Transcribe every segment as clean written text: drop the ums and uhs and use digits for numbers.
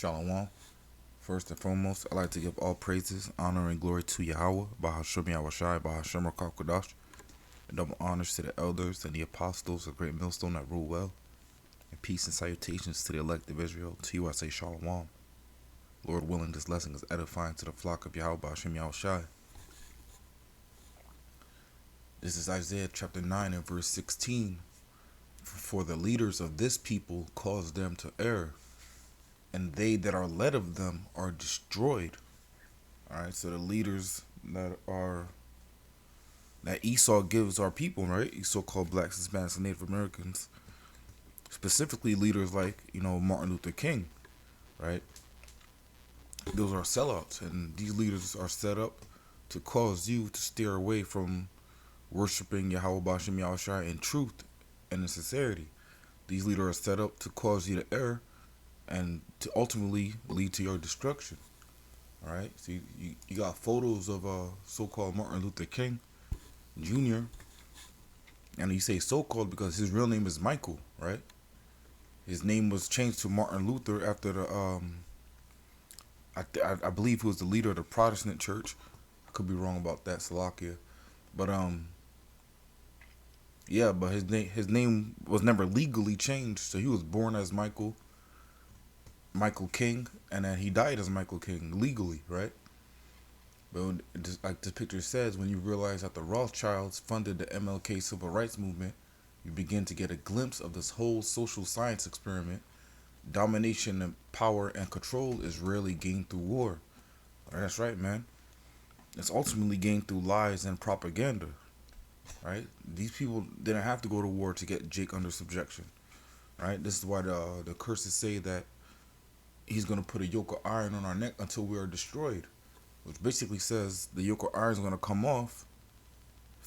Shalom. First and foremost, I'd like to give all praises, honor, and glory to Yahweh, Bahashem Yahushai, Bahashem Rakakadash, and double honors to the elders and the apostles of Great Millstone that rule well, and peace and salutations to the elect of Israel. To you I say Shalom. Lord willing, this lesson is edifying to the flock of Yahweh, Bahashem Yahushai. This is Isaiah chapter 9 and verse 16. For the leaders of this people cause them to err, and they that are led of them are destroyed. Alright, so the leaders that Esau gives our people, right? Esau called blacks, Hispanics, and Native Americans. Specifically leaders like, Martin Luther King, right? Those are sellouts, and these leaders are set up to cause you to steer away from worshiping Yahweh Bashem Yahushai in truth and in sincerity. These leaders are set up to cause you to err and to ultimately lead to your destruction. All right, so you got photos of so-called Martin Luther King Jr. And you say so-called because his real name is Michael, right? His name was changed to Martin Luther after the I believe he was the leader of the Protestant church. I could be wrong about that, Salakia. But yeah, but his name was never legally changed, so he was born as Michael King, and then he died as Michael King legally, right? But just like the picture says, when you realize that the Rothschilds funded the MLK civil rights movement, you begin to get a glimpse of this whole social science experiment. Domination and power and control is rarely gained through war. That's right, man. It's ultimately gained through lies and propaganda, right? These people didn't have to go to war to get Jake under subjection, right? This is why the curses say that he's going to put a yoke of iron on our neck until we are destroyed, which basically says the yoke of iron is going to come off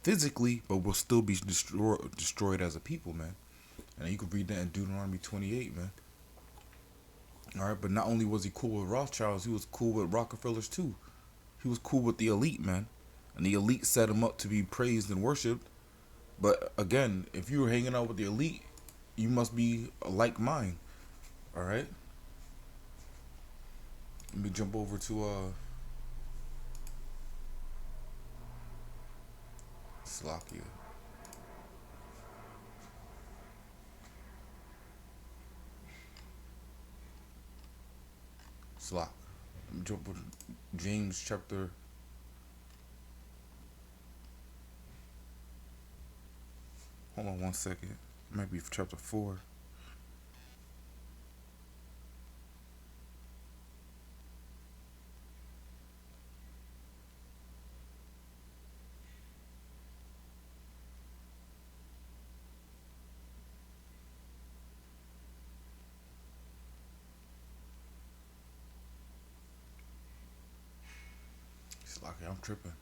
physically, but we'll still be destroyed as a people, man. And you can read that in Deuteronomy 28, man. All right, but not only was he cool with Rothschilds, he was cool with Rockefellers too. He was cool with the elite, man. And the elite set him up to be praised and worshipped. But again, if you were hanging out with the elite, you must be like mine. All right. Let me jump over to Slovakia. Let me jump over James chapter. Hold on 1 second. It might be chapter 4. Slovakia, I'm tripping.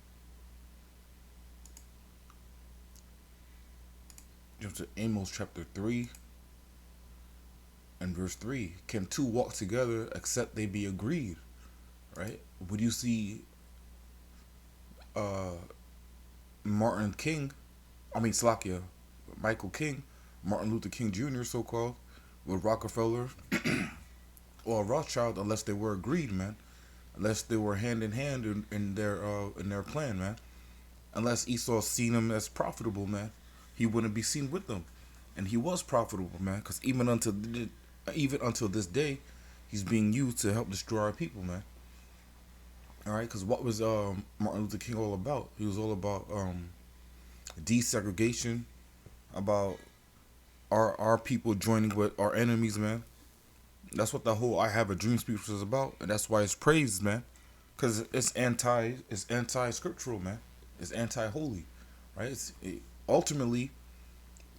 Jump to Amos chapter 3 and verse 3. Can two walk together except they be agreed? Right? Would you see Martin King, Slovakia, Michael King, Martin Luther King Jr. so-called, with Rockefeller or Rothschild unless they were agreed, man? Unless they were hand in hand in their plan, man. Unless Esau seen him as profitable, man, he wouldn't be seen with them, and he was profitable, man. Because even until this day, he's being used to help destroy our people, man. All right, because what was Martin Luther King all about? He was all about desegregation, about our people joining with our enemies, man. That's what the whole "I Have a Dream" speech was about, and that's why it's praised, man. Because it's anti-scriptural, man. It's anti-holy, right? Ultimately,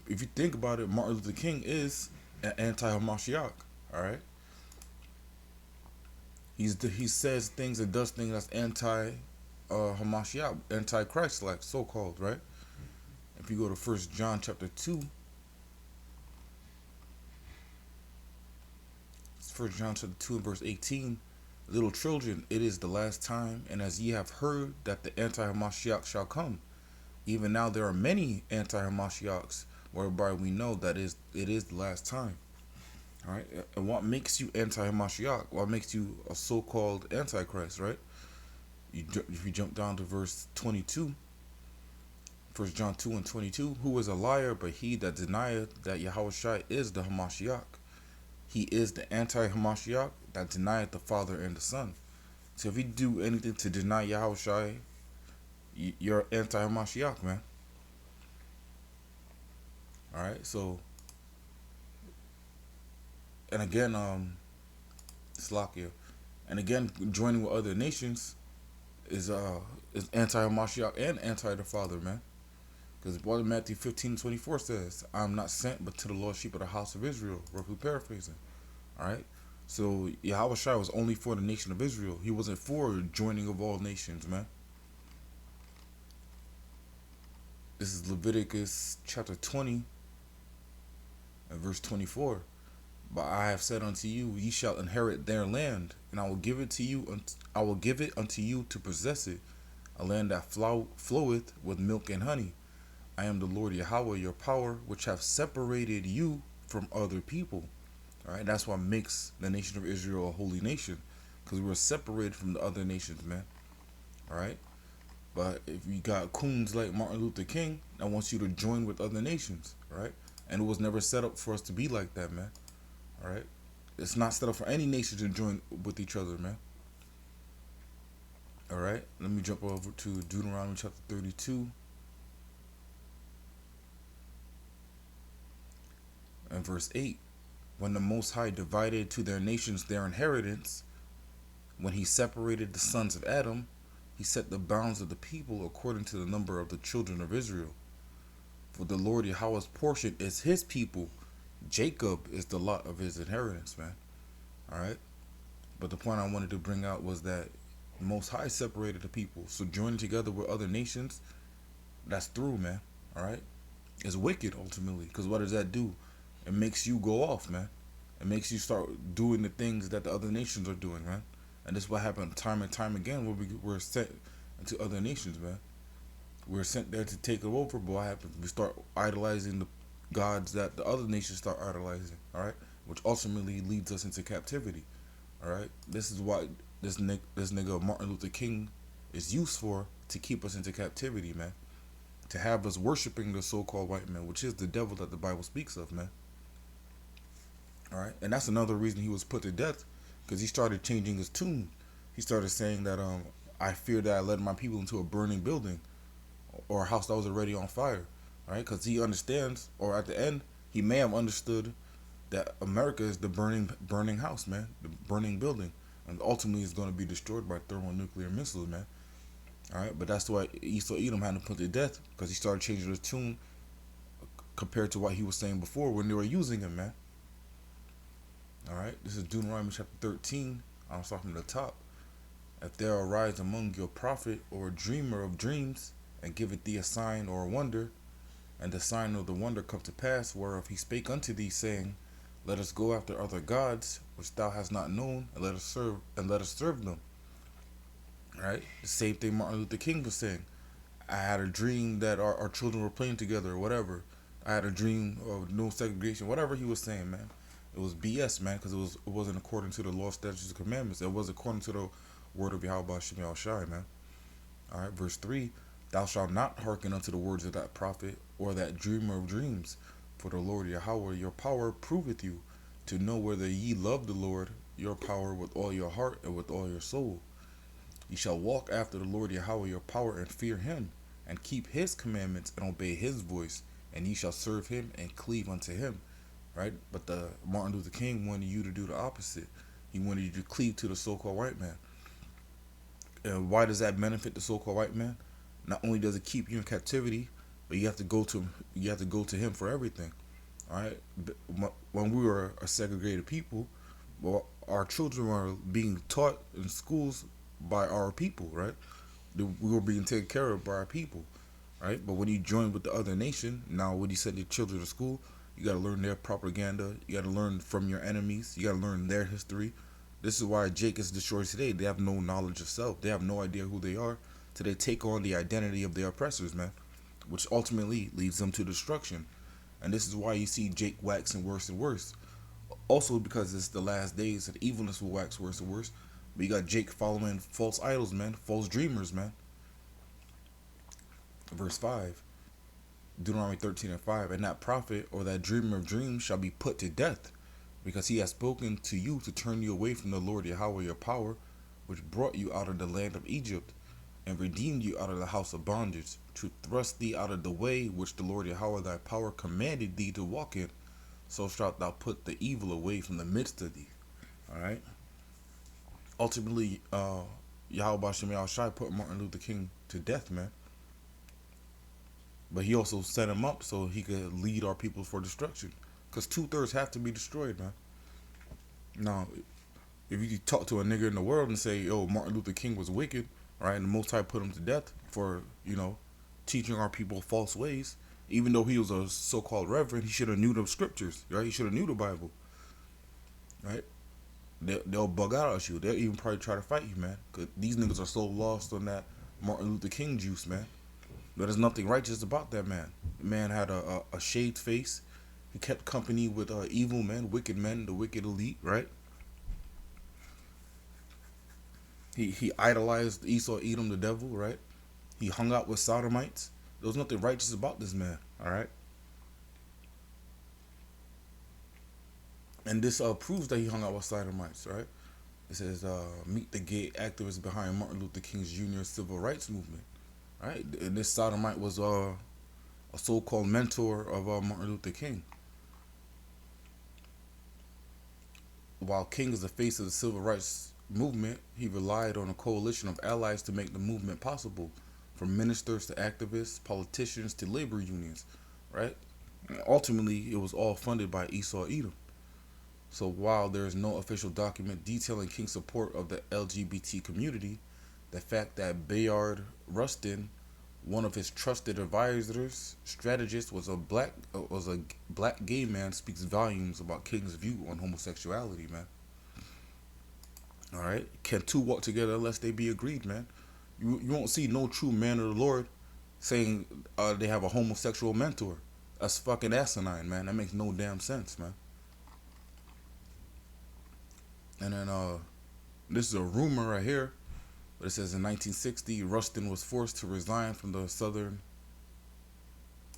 if you think about it, Martin Luther King is an anti-Hamashiach, all right? He says things and does things that's anti-Hamashiach, anti-Christ, like so-called, right? If you go to 1 John chapter 2, 1 John chapter 2 and verse 18, little children, it is the last time, and as ye have heard that the anti-Hamashiach shall come, even now there are many anti-Hamashiachs, whereby we know that it is the last time. All right, and what makes you anti-Hamashiach? What makes you a so-called antichrist? Right? If you jump down to verse 22, First John 2:22, who is a liar but he that denieth that Yahushua is the Hamashiach? He is the anti-Hamashiach that denieth the Father and the Son. So if you do anything to deny Yahushua, you're anti-Hamashiach, man. All right. So, and again, Slakia, and again, joining with other nations is anti-Hamashiach and anti the Father, man. Because what Matthew 15:24 says, I am not sent but to the lost sheep of the house of Israel, roughly paraphrasing. Alright? So Yahweh Shai was only for the nation of Israel. He wasn't for joining of all nations, man. This is Leviticus chapter 20 and verse 24. But I have said unto you, ye shall inherit their land, and I will give it to you. I will give it unto you to possess it, a land that floweth with milk and honey. I am the Lord Yahweh, your power, which have separated you from other people. All right, that's what makes the nation of Israel a holy nation, because we were separated from the other nations, man. All right, but if you got coons like Martin Luther King that wants you to join with other nations, right? And it was never set up for us to be like that, man. All right, it's not set up for any nation to join with each other, man. All right, let me jump over to Deuteronomy chapter 32 and verse 8. When the Most High divided to their nations their inheritance, when he separated the sons of Adam, he set the bounds of the people according to the number of the children of Israel. For the Lord Yahweh's portion is his people. Jacob is the lot of his inheritance, man. Alright? But the point I wanted to bring out was that the Most High separated the people. So joining together with other nations, that's through, man. Alright? It's wicked, ultimately. Because what does that do? It makes you go off, man. It makes you start doing the things that the other nations are doing, man. And this is what happened time and time again where we're sent into other nations, man. We're sent there to take it over, but what happens? We start idolizing the gods that the other nations start idolizing, alright? Which ultimately leads us into captivity, alright? This is why this nigga Martin Luther King is used for, to keep us into captivity, man. To have us worshiping the so-called white man, which is the devil that the Bible speaks of, man. Alright? And that's another reason he was put to death, because he started changing his tune. He started saying that I fear that I led my people into a burning building or a house that was already on fire. Right? Because he understands, or at the end, he may have understood that America is the burning house, man. The burning building. And ultimately it's going to be destroyed by thermonuclear missiles, man. Alright? But that's why Esau Edom had to put to death, because he started changing his tune compared to what he was saying before when they were using him, man. Alright? This is Deuteronomy chapter 13. I'll start from the top. If there arise among your prophet or a dreamer of dreams, and giveth thee a sign or a wonder, and the sign of the wonder come to pass, whereof he spake unto thee, saying, let us go after other gods which thou hast not known, and let us serve them. Right? The same thing Martin Luther King was saying. I had a dream that our children were playing together, or whatever. I had a dream of no segregation, whatever he was saying, man. It was BS, man, because it wasn't according to the law, statutes, and commandments. It was according to the word of Yahweh Shem Yahushai, man. Alright, verse 3. Thou shalt not hearken unto the words of that prophet, or that dreamer of dreams. For the Lord Yahweh, your power, proveth you, to know whether ye love the Lord, your power, with all your heart and with all your soul. Ye shall walk after the Lord Yahweh, your power, and fear him, and keep his commandments, and obey his voice, and ye shall serve him, and cleave unto him. Right? But the Martin Luther King wanted you to do the opposite. He wanted you to cleave to the so-called white man. And why does that benefit the so-called white man? Not only does it keep you in captivity, but you have to go to him. You have to go to him for everything. All right. When we were a segregated people, well, our children were being taught in schools by our people. Right. We were being taken care of by our people. Right. But when you join with the other nation, now when you send your children to school, you got to learn their propaganda. You got to learn from your enemies. You got to learn their history. This is why Jake is destroyed today. They have no knowledge of self. They have no idea who they are. So they take on the identity of their oppressors, man, which ultimately leads them to destruction. And this is why you see Jake waxing worse and worse. Also, because it's the last days and evilness will wax worse and worse. But you got Jake following false idols, man, false dreamers, man. Verse 5, Deuteronomy 13 and 5. And that prophet or that dreamer of dreams shall be put to death, because he has spoken to you to turn you away from the Lord Yahweh your power, which brought you out of the land of Egypt, and redeemed you out of the house of bondage, to thrust thee out of the way which the Lord Yahweh thy power commanded thee to walk in. So shalt thou put the evil away from the midst of thee. Alright? Ultimately, Yahweh Bashem Shai put Martin Luther King to death, man. But he also set him up so he could lead our people for destruction. Because 2/3 have to be destroyed, man. Now, if you talk to a nigga in the world and say, yo, Martin Luther King was wicked, right, and the Most High put him to death for, teaching our people false ways, even though he was a so-called reverend, he should have knew the scriptures, right? He should have knew the Bible, right? They'll bug out at you. They'll even probably try to fight you, man. Because these niggas are so lost on that Martin Luther King juice, man. There's nothing righteous about that man. The man had a shaved face. He kept company with evil men, the wicked elite, right? He idolized Esau, Edom, the devil, right? He hung out with sodomites. There was nothing righteous about this man, all right? And this proves that he hung out with sodomites, right? It says, meet the gay activists behind Martin Luther King's Jr. civil rights movement, right? And this sodomite was a so-called mentor of Martin Luther King. While King is the face of the civil rights movement, he relied on a coalition of allies to make the movement possible, from ministers to activists, politicians to labor unions, right? And ultimately, it was all funded by Esau Edom. So while there is no official document detailing King's support of the LGBT community, the fact that Bayard Rustin, one of his trusted advisors, strategist, was a black gay man, speaks volumes about King's view on homosexuality, man. All right, can two walk together unless they be agreed, man? You won't see no true man of the Lord saying they have a homosexual mentor. That's fucking asinine, man. That makes no damn sense, man. And then this is a rumor right here, but it says in 1960 Rustin was forced to resign from the Southern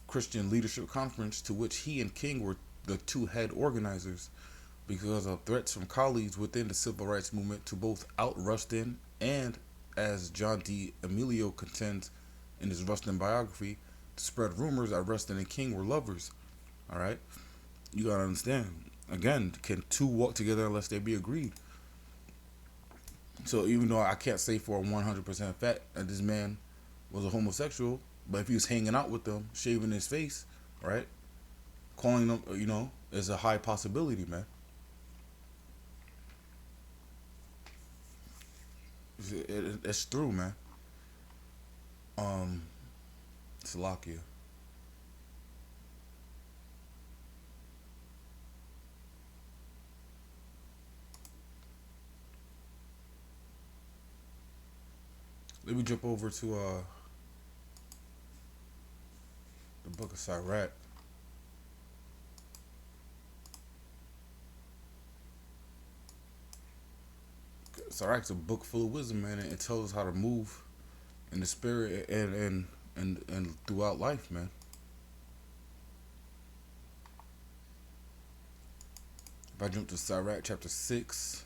Christian Leadership Conference, to which he and King were the two head organizers, because of threats from colleagues within the civil rights movement to both out Rustin and, as John D. Emilio contends in his Rustin biography, to spread rumors that Rustin and King were lovers. All right, you gotta understand. Again, can two walk together unless they be agreed? So even though I can't say for a 100% fact that this man was a homosexual, but if he was hanging out with them, shaving his face, right, calling them, is a high possibility, man. It's through, man. Slovakia. Let me jump over to the book of Sirach. Sirach's a book full of wisdom, man, and it tells us how to move in the spirit and throughout life, man. If I jump to Sirach chapter 6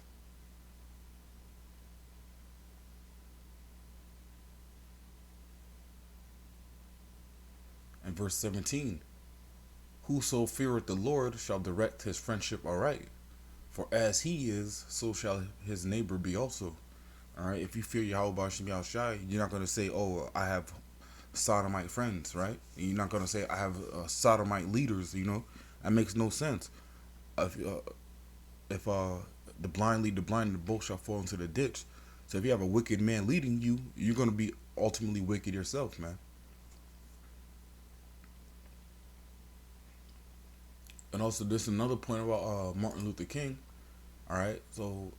and verse 17, whoso feareth the Lord shall direct his friendship aright, for as he is, so shall his neighbor be also. All right, if you fear Yahweh Bashim Yahushai, you're not going to say, oh, I have sodomite friends, right? You're not going to say, I have sodomite leaders, That makes no sense. If the blind lead the blind, and both shall fall into the ditch. So if you have a wicked man leading you, you're going to be ultimately wicked yourself, man. And also, this is another point about Martin Luther King. All right, so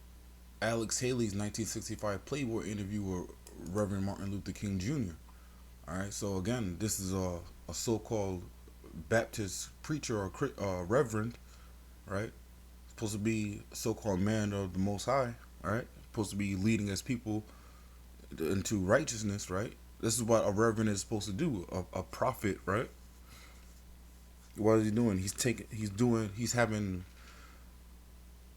Alex Haley's 1965 Playboy interview with Reverend Martin Luther King Jr. All right, so again, this is a so-called Baptist preacher or reverend, right? supposed to be so-called man of the Most High, right? Supposed to be leading his people into righteousness, right? This is what a reverend is supposed to do, a prophet, right? What is he doing? He's having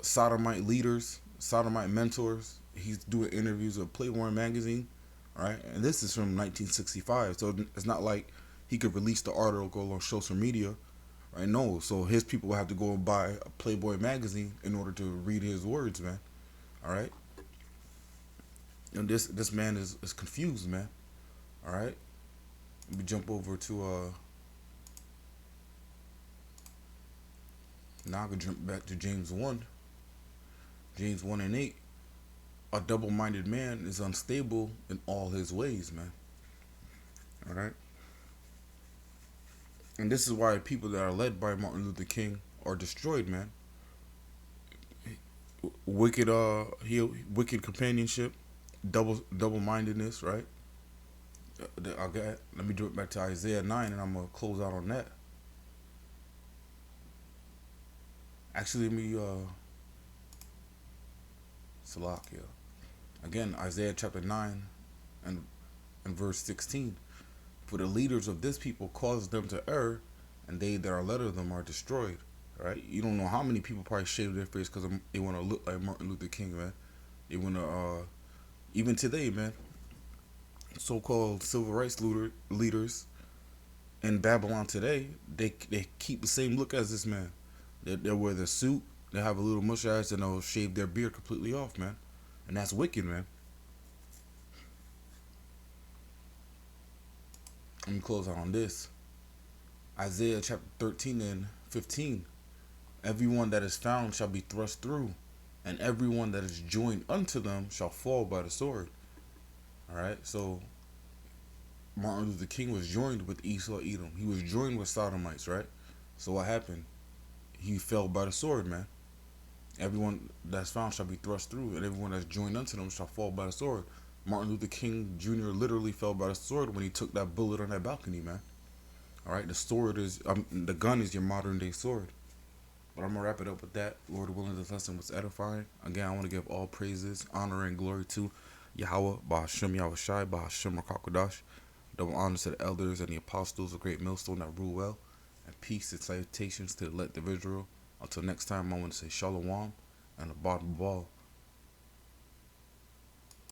sodomite leaders, sodomite mentors. He's doing interviews with Playboy magazine, right? And this is from 1965, so it's not like he could release the article on social media, right? No, so his people will have to go and buy a Playboy magazine in order to read his words, man. All right, and this man is confused, man. All right, we jump over to now I can jump back to James 1:8. A double-minded man is unstable in all his ways, man. All right, and this is why people that are led by Martin Luther King are destroyed, man. Wicked, wicked companionship, double-mindedness, right? Let me do it back to Isaiah 9, and I'm gonna close out on that. Actually, let me Salakia. Again, Isaiah chapter 9 and verse 16. For the leaders of this people cause them to err, and they that are led of them are destroyed. Right? You don't know how many people probably shave their face because they want to look like Martin Luther King, man. They want to, even today, man, so-called civil rights leaders in Babylon today, they keep the same look as this man. They wear the suit, they have a little mustache, and they'll shave their beard completely off, man. And that's wicked, man. Let me close out on this. Isaiah chapter 13 and 15. Everyone that is found shall be thrust through, and everyone that is joined unto them shall fall by the sword. Alright, so Martin Luther King was joined with Esau Edom. He was joined with Sodomites, right? So what happened? He fell by the sword, man. Everyone that's found shall be thrust through, and everyone that's joined unto them shall fall by the sword. Martin Luther King Jr. literally fell by the sword when he took that bullet on that balcony, man. Alright, the gun is your modern day sword. But I'm going to wrap it up with that. Lord willing, this lesson was edifying. Again, I want to give all praises, honor, and glory to Yahweh, Bahashem Yahushai, Bahashem Rakakwadash. Double honors to the elders and the apostles of Great Millstone that rule well. And peace and salutations to the elect of Israel. Until next time, I want to say Shalom and the bottom of all.